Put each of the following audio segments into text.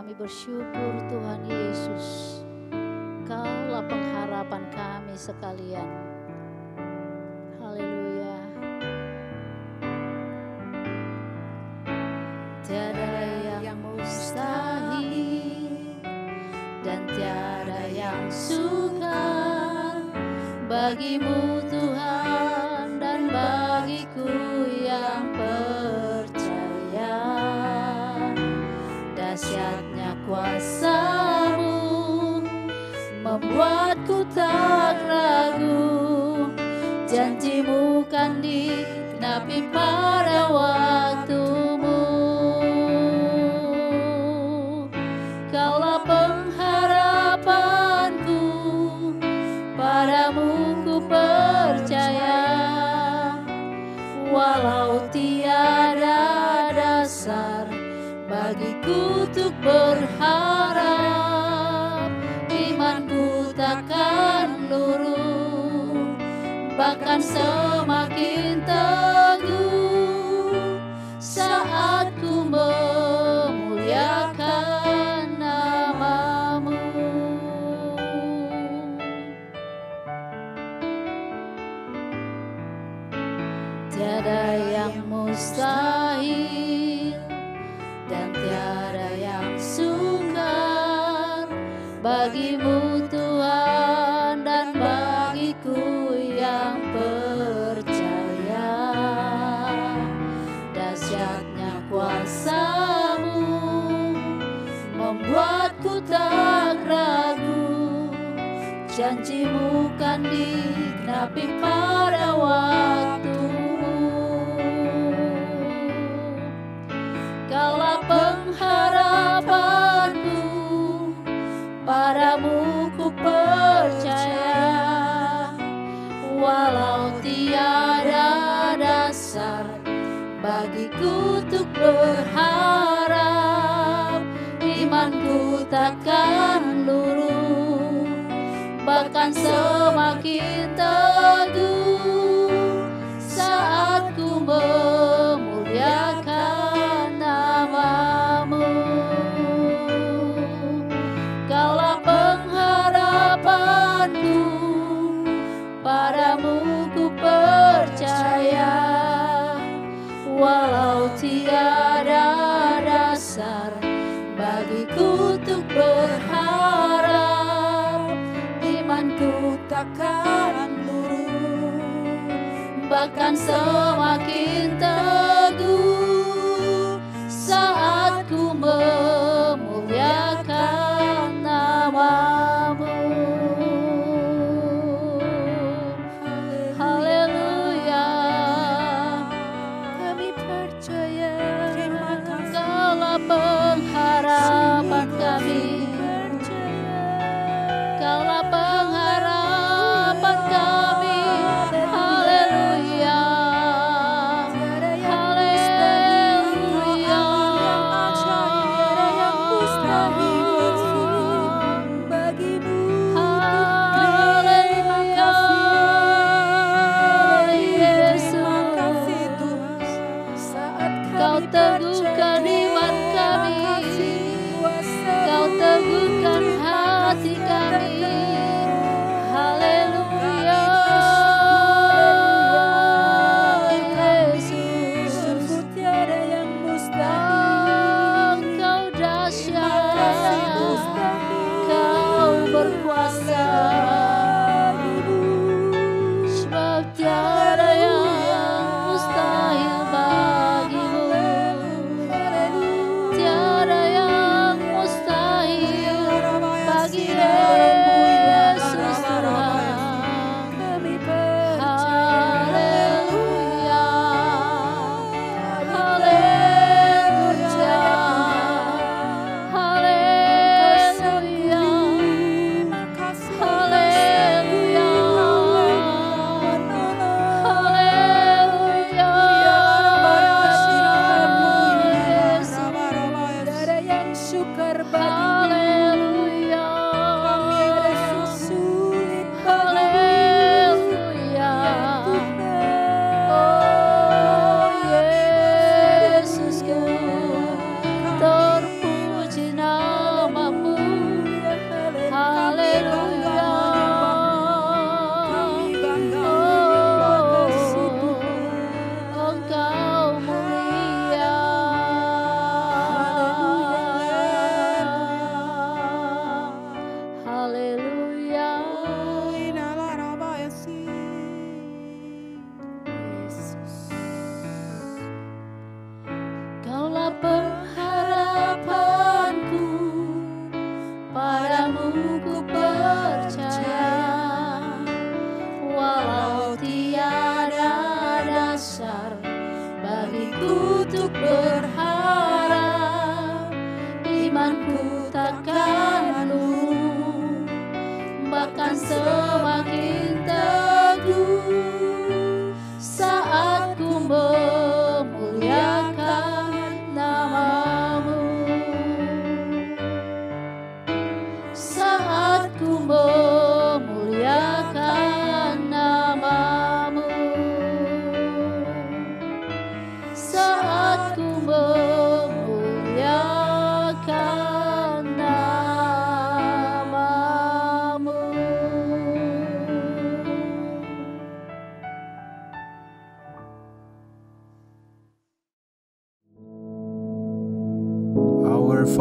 Kami bersyukur Tuhan Yesus, Kaulah pengharapan kami sekalian. Haleluya. Tiada yang mustahil dan tiada yang sukar bagimu Tuhan dan bagiku yang percaya. Dahsyatnya kuasa-Mu membuatku tak ragu, janji-Mu kan digenapi pada waktu-Mu. Kaulah pengharapanku, padamu ku percaya, walau tiada dasar bagiku untuk berharap, imanku takkan luruh, bahkan semakin teguh saat ku memuliakan nama-Mu. Tiada yang mustahil dan tiada yang sukar bagimu Tuhan dan bagiku yang percaya. Dahsyatnya kuasa-Mu membuatku tak ragu, janji-Mu kan digenapi pada waktu-Mu. Kaulah pengharapanku, padamu ku percaya, walau tiada dasar bagiku untuk berharap, imanku takkan luruh, bahkan semakin teguh saat ku memuliakan nama-Mu. Kaulah pengharapanku, padamu ku percaya, walau tiada dasar bagiku untuk berharap, imanku takkan luruh, bahkan semakin teguh saat ku memuliakan nama-Mu. Haleluya. Kami percaya Kaulah pengharapan kami, Kaulah pengharapan kami. Haleluya. Haleluya.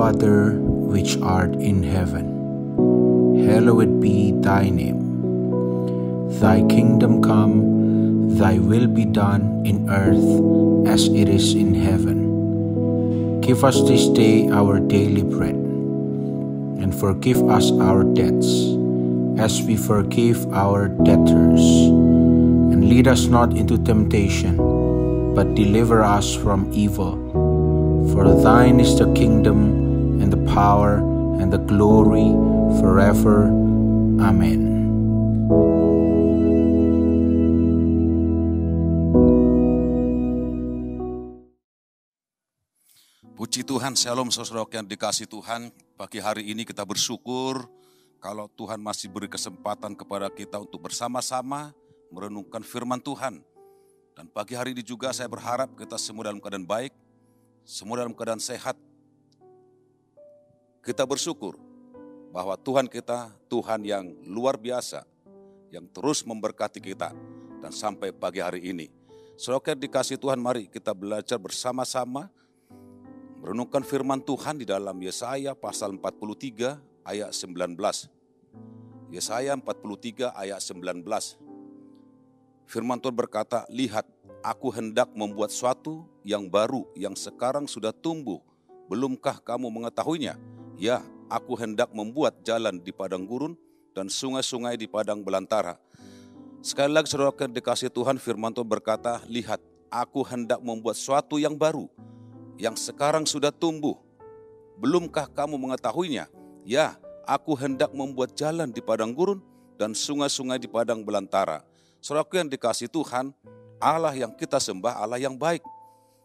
Father which art in heaven, hallowed be thy name. Thy kingdom come, thy will be done in earth as it is in heaven. Give us this day our daily bread, and forgive us our debts, as we forgive our debtors. And lead us not into temptation, but deliver us from evil. For thine is the kingdom, and the power, and the glory, forever. Amen. Puji Tuhan, shalom saudara yang dikasih Tuhan. Pagi hari ini kita bersyukur kalau Tuhan masih beri kesempatan kepada kita untuk bersama-sama merenungkan firman Tuhan. Dan pagi hari ini juga saya berharap kita semua dalam keadaan baik, semua dalam keadaan sehat. Kita bersyukur bahwa Tuhan kita, Tuhan yang luar biasa, yang terus memberkati kita. Dan sampai pagi hari ini, saudara yang dikasih Tuhan, mari kita belajar bersama-sama merenungkan firman Tuhan di dalam Yesaya pasal 43 ayat 19. Yesaya 43 ayat 19. Firman Tuhan berkata, lihat, aku hendak membuat suatu yang baru, yang sekarang sudah tumbuh. Belumkah kamu mengetahuinya? Ya, aku hendak membuat jalan di padang gurun dan sungai-sungai di padang belantara. Sekali lagi saudara yang dikasih Tuhan, firman Tuhan berkata, lihat, aku hendak membuat suatu yang baru, yang sekarang sudah tumbuh. Belumkah kamu mengetahuinya? Ya, aku hendak membuat jalan di padang gurun dan sungai-sungai di padang belantara. Saudaraku yang dikasih Tuhan, Allah yang kita sembah Allah yang baik.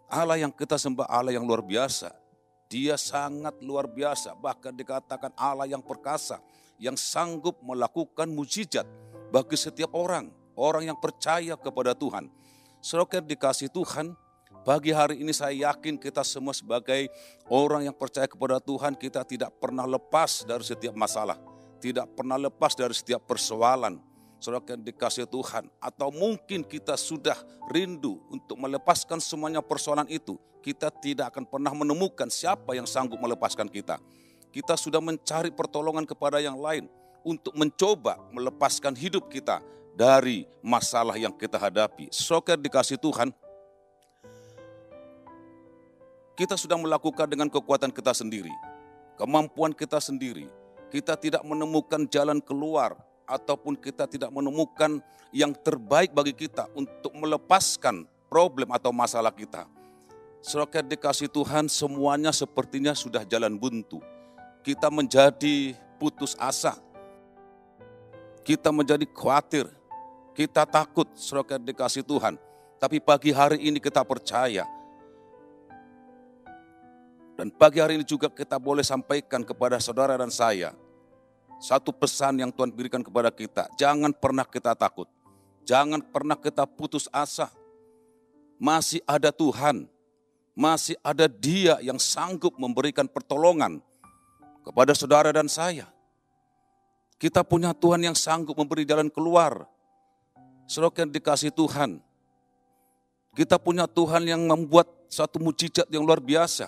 Allah yang kita sembah Allah yang luar biasa. Dia sangat luar biasa, bahkan dikatakan Allah yang perkasa, yang sanggup melakukan mujizat bagi setiap orang yang percaya kepada Tuhan. Saudaraku yang dikasih Tuhan, pagi hari ini saya yakin kita semua sebagai orang yang percaya kepada Tuhan, kita tidak pernah lepas dari setiap masalah, tidak pernah lepas dari setiap persoalan. Saudara yang dikasih Tuhan, atau mungkin kita sudah rindu untuk melepaskan semuanya persoalan itu, kita tidak akan pernah menemukan siapa yang sanggup melepaskan kita. Kita sudah mencari pertolongan kepada yang lain untuk mencoba melepaskan hidup kita dari masalah yang kita hadapi. Saudara yang dikasih Tuhan, kita sudah melakukan dengan kekuatan kita sendiri, kemampuan kita sendiri. Kita tidak menemukan jalan keluar, ataupun kita tidak menemukan yang terbaik bagi kita untuk melepaskan problem atau masalah kita. Saudara dikasih Tuhan, semuanya sepertinya sudah jalan buntu. Kita menjadi putus asa, kita menjadi khawatir, kita takut, saudara dikasih Tuhan. Tapi pagi hari ini kita percaya, dan pagi hari ini juga kita boleh sampaikan kepada saudara dan saya satu pesan yang Tuhan berikan kepada kita. Jangan pernah kita takut, jangan pernah kita putus asa. Masih ada Tuhan, masih ada Dia yang sanggup memberikan pertolongan kepada saudara dan saya. Kita punya Tuhan yang sanggup memberi jalan keluar. Saudara yang dikasih Tuhan, kita punya Tuhan yang membuat satu mujizat yang luar biasa.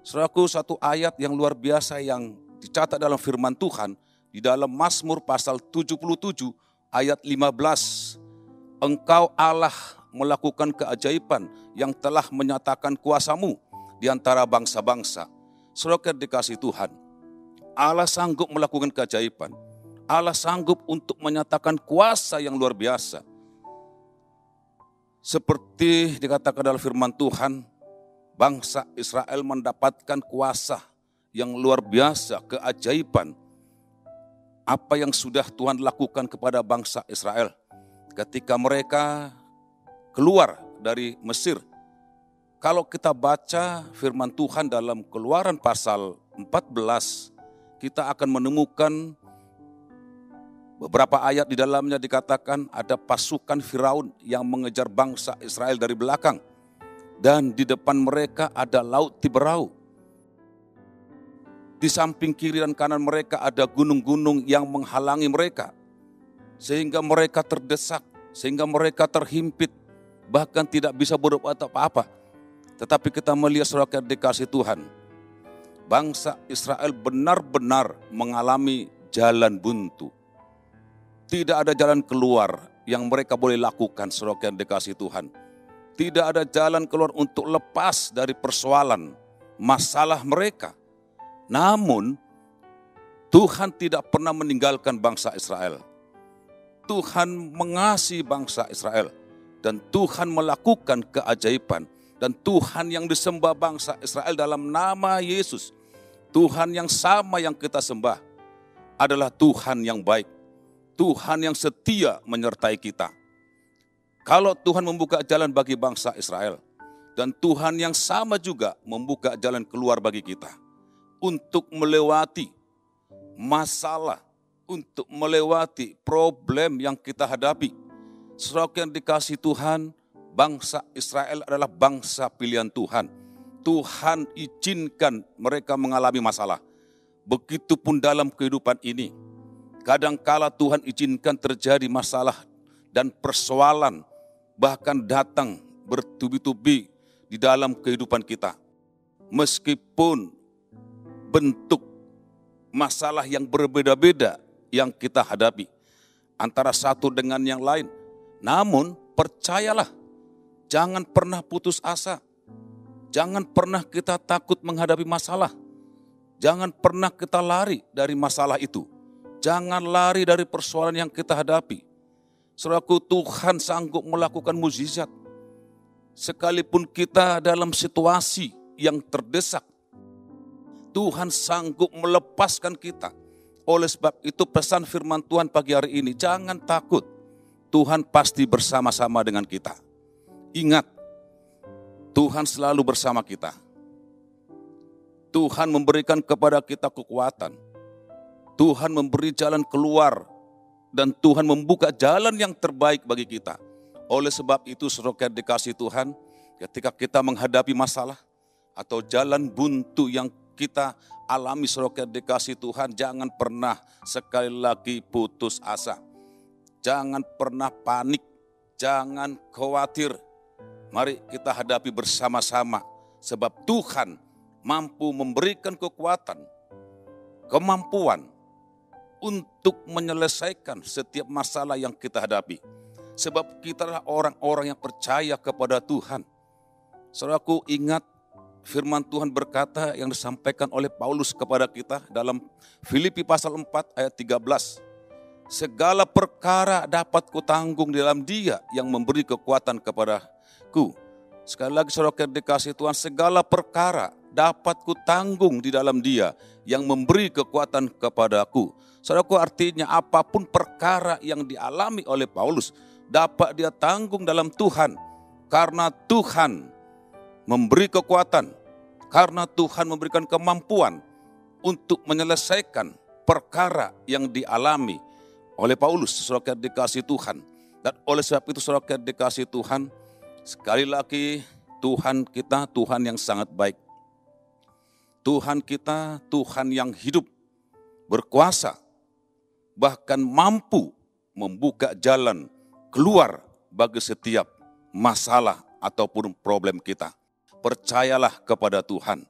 Saudaraku, satu ayat yang luar biasa yang dicatat dalam firman Tuhan di dalam Mazmur pasal 77 ayat 15. Engkau Allah melakukan keajaiban yang telah menyatakan kuasa-Mu di antara bangsa-bangsa. Saudara dikasih Tuhan, Allah sanggup melakukan keajaiban. Allah sanggup untuk menyatakan kuasa yang luar biasa. Seperti dikatakan dalam firman Tuhan, bangsa Israel mendapatkan kuasa yang luar biasa, keajaiban. Apa yang sudah Tuhan lakukan kepada bangsa Israel ketika mereka keluar dari Mesir. Kalau kita baca firman Tuhan dalam Keluaran pasal 14, kita akan menemukan beberapa ayat di dalamnya dikatakan ada pasukan Firaun yang mengejar bangsa Israel dari belakang. Dan di depan mereka ada laut Tiberau. Di samping kiri dan kanan mereka ada gunung-gunung yang menghalangi mereka. Sehingga mereka terdesak, sehingga mereka terhimpit, bahkan tidak bisa berbuat apa-apa. Tetapi kita melihat saudara dikasih Tuhan, bangsa Israel benar-benar mengalami jalan buntu. Tidak ada jalan keluar yang mereka boleh lakukan, saudara yang dikasihi Tuhan. Tidak ada jalan keluar untuk lepas dari persoalan, masalah mereka. Namun, Tuhan tidak pernah meninggalkan bangsa Israel. Tuhan mengasihi bangsa Israel. Dan Tuhan melakukan keajaiban. Dan Tuhan yang disembah bangsa Israel dalam nama Yesus. Tuhan yang sama yang kita sembah adalah Tuhan yang baik. Tuhan yang setia menyertai kita. Kalau Tuhan membuka jalan bagi bangsa Israel, dan Tuhan yang sama juga membuka jalan keluar bagi kita untuk melewati masalah, untuk melewati problem yang kita hadapi. Saudara yang dikasihi Tuhan, bangsa Israel adalah bangsa pilihan Tuhan. Tuhan izinkan mereka mengalami masalah. Begitupun dalam kehidupan ini. Kadangkala Tuhan izinkan terjadi masalah dan persoalan, bahkan datang bertubi-tubi di dalam kehidupan kita. Meskipun bentuk masalah yang berbeda-beda yang kita hadapi antara satu dengan yang lain. Namun percayalah, jangan pernah putus asa. Jangan pernah kita takut menghadapi masalah. Jangan pernah kita lari dari masalah itu. Jangan lari dari persoalan yang kita hadapi. Saudaraku, Tuhan sanggup melakukan mukjizat. Sekalipun kita dalam situasi yang terdesak, Tuhan sanggup melepaskan kita. Oleh sebab itu pesan firman Tuhan pagi hari ini, jangan takut. Tuhan pasti bersama-sama dengan kita. Ingat, Tuhan selalu bersama kita. Tuhan memberikan kepada kita kekuatan. Tuhan memberi jalan keluar. Dan Tuhan membuka jalan yang terbaik bagi kita. Oleh sebab itu, saudara dikasihi Tuhan, ketika kita menghadapi masalah atau jalan buntu yang kita alami, saudara dikasihi Tuhan, jangan pernah sekali lagi putus asa. Jangan pernah panik, jangan khawatir. Mari kita hadapi bersama-sama, sebab Tuhan mampu memberikan kekuatan, kemampuan, untuk menyelesaikan setiap masalah yang kita hadapi. Sebab kita adalah orang-orang yang percaya kepada Tuhan. Saudaraku, ingat firman Tuhan berkata yang disampaikan oleh Paulus kepada kita dalam Filipi pasal 4 ayat 13. Segala perkara dapat kutanggung di dalam Dia yang memberi kekuatan kepadaku. Sekali lagi saudara dikasihi Tuhan, segala perkara dapat kutanggung di dalam Dia yang memberi kekuatan kepadaku. Saudaraku, artinya apapun perkara yang dialami oleh Paulus dapat dia tanggung dalam Tuhan. Karena Tuhan memberi kekuatan, karena Tuhan memberikan kemampuan untuk menyelesaikan perkara yang dialami oleh Paulus, saudara dikasihi Tuhan. Dan oleh sebab itu saudara dikasihi Tuhan, sekali lagi Tuhan kita Tuhan yang sangat baik. Tuhan kita Tuhan yang hidup, berkuasa, bahkan mampu membuka jalan keluar bagi setiap masalah ataupun problem kita. Percayalah kepada Tuhan.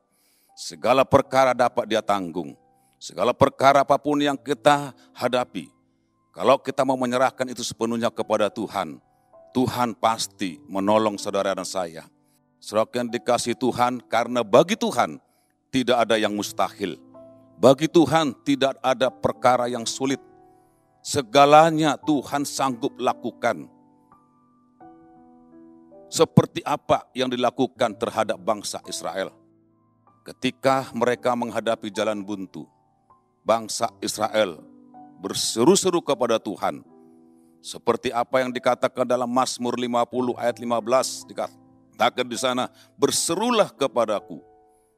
Segala perkara dapat Dia tanggung. Segala perkara apapun yang kita hadapi, kalau kita mau menyerahkan itu sepenuhnya kepada Tuhan, Tuhan pasti menolong saudara dan saya. Saudara yang dikasihi Tuhan, karena bagi Tuhan tidak ada yang mustahil. Bagi Tuhan tidak ada perkara yang sulit. Segalanya Tuhan sanggup lakukan. Seperti apa yang dilakukan terhadap bangsa Israel. Ketika mereka menghadapi jalan buntu, bangsa Israel berseru-seru kepada Tuhan. Seperti apa yang dikatakan dalam Mazmur 50 ayat 15, dikatakan di sana, berserulah kepadaku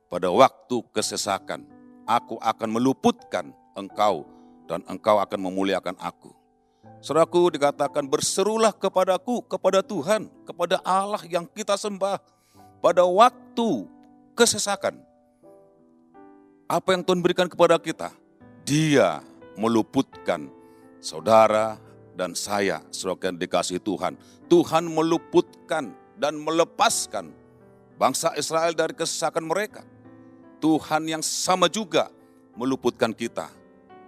pada waktu kesesakan. Aku akan meluputkan engkau dan engkau akan memuliakan aku. Saudaraku, dikatakan berserulah kepadaku, kepada Tuhan, kepada Allah yang kita sembah pada waktu kesesakan. Apa yang Tuhan berikan kepada kita? Dia meluputkan saudara dan saya, saudara yang dikasihi Tuhan. Tuhan meluputkan dan melepaskan bangsa Israel dari kesesakan mereka. Tuhan yang sama juga meluputkan kita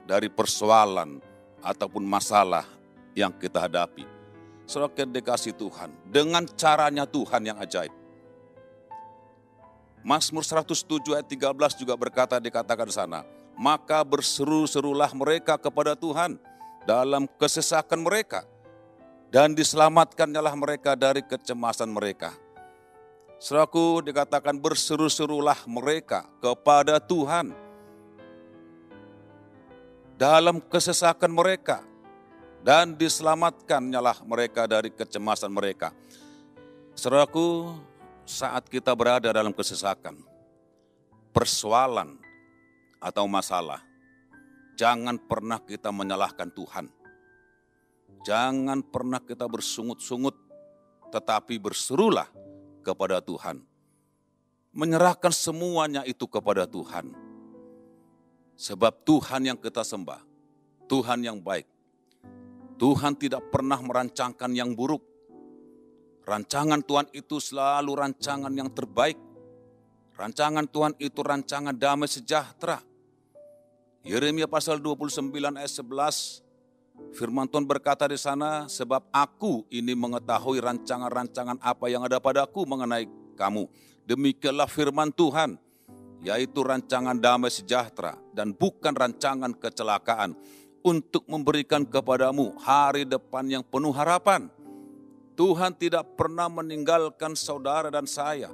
dari persoalan ataupun masalah yang kita hadapi. Saudara dikasih Tuhan, dengan caranya Tuhan yang ajaib. Mazmur 107 ayat 13 juga dikatakan di sana, maka berseru-serulah mereka kepada Tuhan dalam kesesakan mereka, dan diselamatkanlah mereka dari kecemasan mereka. Saudaraku, dikatakan berseru-serulah mereka kepada Tuhan dalam kesesakan mereka, dan diselamatkanlah mereka dari kecemasan mereka. Saudaraku, saat kita berada dalam kesesakan, persoalan atau masalah, jangan pernah kita menyalahkan Tuhan. Jangan pernah kita bersungut-sungut, tetapi berserulah kepada Tuhan. Menyerahkan semuanya itu kepada Tuhan. Sebab Tuhan yang kita sembah, Tuhan yang baik. Tuhan tidak pernah merancangkan yang buruk. Rancangan Tuhan itu selalu rancangan yang terbaik. Rancangan Tuhan itu rancangan damai sejahtera. Yeremia pasal 29 ayat 11, firman Tuhan berkata di sana, sebab aku ini mengetahui rancangan-rancangan apa yang ada padaku mengenai kamu. Demikianlah firman Tuhan, yaitu rancangan damai sejahtera dan bukan rancangan kecelakaan, untuk memberikan kepadamu hari depan yang penuh harapan. Tuhan tidak pernah meninggalkan saudara dan saya.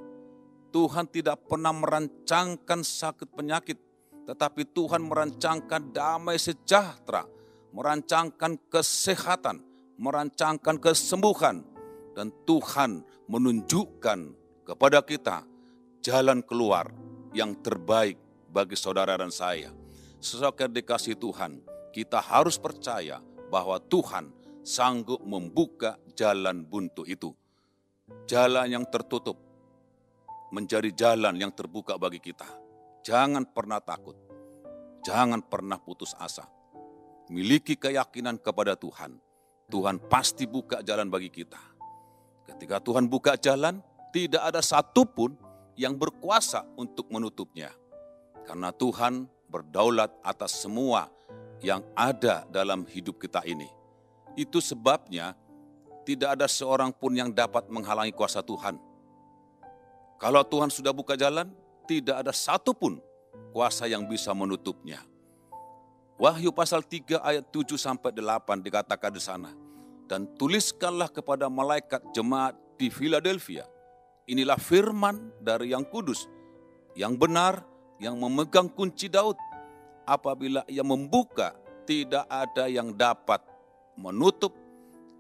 Tuhan tidak pernah merancangkan sakit penyakit, tetapi Tuhan merancangkan damai sejahtera, merancangkan kesehatan, merancangkan kesembuhan, dan Tuhan menunjukkan kepada kita jalan keluar yang terbaik bagi saudara dan saya. Saudara dikasih Tuhan, kita harus percaya bahwa Tuhan sanggup membuka jalan buntu itu. Jalan yang tertutup menjadi jalan yang terbuka bagi kita. Jangan pernah takut, jangan pernah putus asa. Miliki keyakinan kepada Tuhan. Tuhan pasti buka jalan bagi kita. Ketika Tuhan buka jalan, tidak ada satupun yang berkuasa untuk menutupnya. Karena Tuhan berdaulat atas semua yang ada dalam hidup kita ini. Itu sebabnya tidak ada seorang pun yang dapat menghalangi kuasa Tuhan. Kalau Tuhan sudah buka jalan, tidak ada satupun kuasa yang bisa menutupnya. Wahyu pasal 3 ayat 7-8 dikatakan di sana. Dan tuliskanlah kepada malaikat jemaat di Philadelphia. Inilah firman dari yang kudus, yang benar, yang memegang kunci Daud. Apabila ia membuka, tidak ada yang dapat menutup.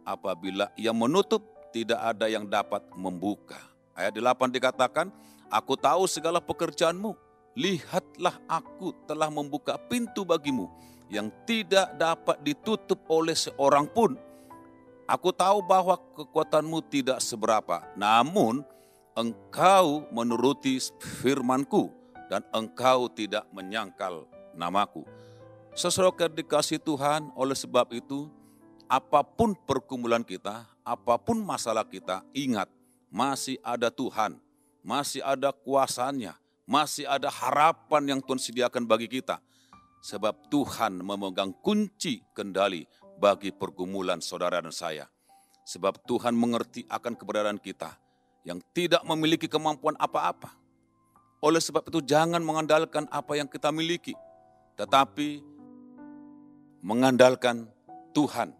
Apabila ia menutup, tidak ada yang dapat membuka. Ayat 8 dikatakan, aku tahu segala pekerjaanmu. Lihatlah aku telah membuka pintu bagimu yang tidak dapat ditutup oleh seorang pun. Aku tahu bahwa kekuatanmu tidak seberapa, namun engkau menuruti firmanku dan engkau tidak menyangkal namaku. Saudara dikasih Tuhan, oleh sebab itu, apapun pergumulan kita, apapun masalah kita, ingat, masih ada Tuhan, masih ada kuasanya, masih ada harapan yang Tuhan sediakan bagi kita. Sebab Tuhan memegang kunci kendali bagi pergumulan saudara dan saya. Sebab Tuhan mengerti akan keberadaan kita yang tidak memiliki kemampuan apa-apa. Oleh sebab itu jangan mengandalkan apa yang kita miliki, tetapi mengandalkan Tuhan.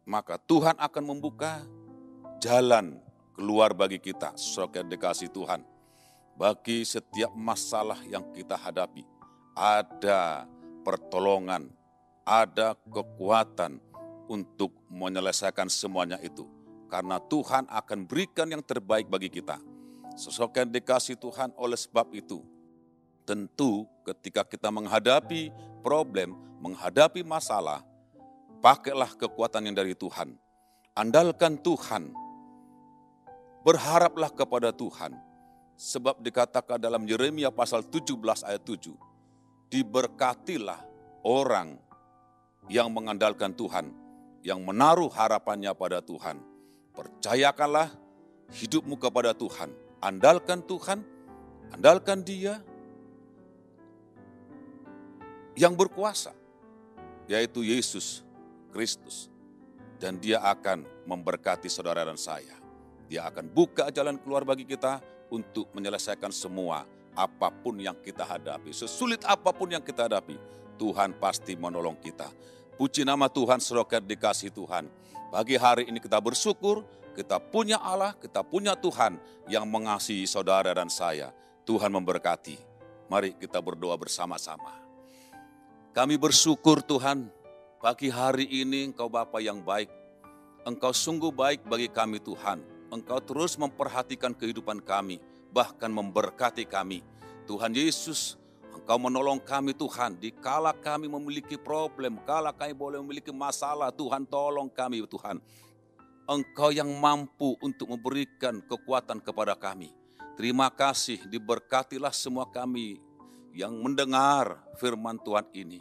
Maka Tuhan akan membuka jalan keluar bagi kita, saudara dikasih Tuhan. Bagi setiap masalah yang kita hadapi, ada pertolongan, ada kekuatan untuk menyelesaikan semuanya itu. Karena Tuhan akan berikan yang terbaik bagi kita. Saudara dikasih Tuhan, oleh sebab itu, tentu ketika kita menghadapi problem, menghadapi masalah, pakailah kekuatan yang dari Tuhan. Andalkan Tuhan. Berharaplah kepada Tuhan. Sebab dikatakan dalam Yeremia pasal 17 ayat 7. Diberkatilah orang yang mengandalkan Tuhan. Yang menaruh harapannya pada Tuhan. Percayakanlah hidupmu kepada Tuhan. Andalkan Tuhan. Andalkan Dia. yang berkuasa, yaitu Yesus Kristus. Dan dia akan memberkati saudara dan saya. Dia akan buka jalan keluar bagi kita untuk menyelesaikan semua apapun yang kita hadapi. Sesulit apapun yang kita hadapi, Tuhan pasti menolong kita. Puji nama Tuhan, saudara dikasih Tuhan. Pagi hari ini kita bersyukur, kita punya Allah, kita punya Tuhan yang mengasihi saudara dan saya. Tuhan memberkati. Mari kita berdoa bersama-sama. Kami bersyukur Tuhan, pagi hari ini Engkau Bapa yang baik. Engkau sungguh baik bagi kami Tuhan. Engkau terus memperhatikan kehidupan kami, bahkan memberkati kami. Tuhan Yesus, Engkau menolong kami Tuhan, dikala kami memiliki problem, kala kami boleh memiliki masalah, Tuhan tolong kami Tuhan. Engkau yang mampu untuk memberikan kekuatan kepada kami. Terima kasih, diberkatilah semua kami yang mendengar firman Tuhan ini.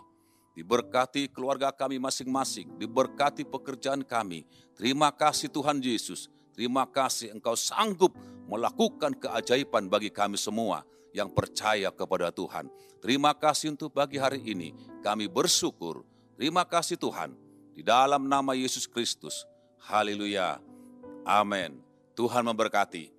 Diberkati keluarga kami masing-masing, diberkati pekerjaan kami. Terima kasih Tuhan Yesus, terima kasih Engkau sanggup melakukan keajaiban bagi kami semua yang percaya kepada Tuhan. Terima kasih untuk pagi hari ini, kami bersyukur. Terima kasih Tuhan, di dalam nama Yesus Kristus. Haleluya. Amin. Tuhan memberkati.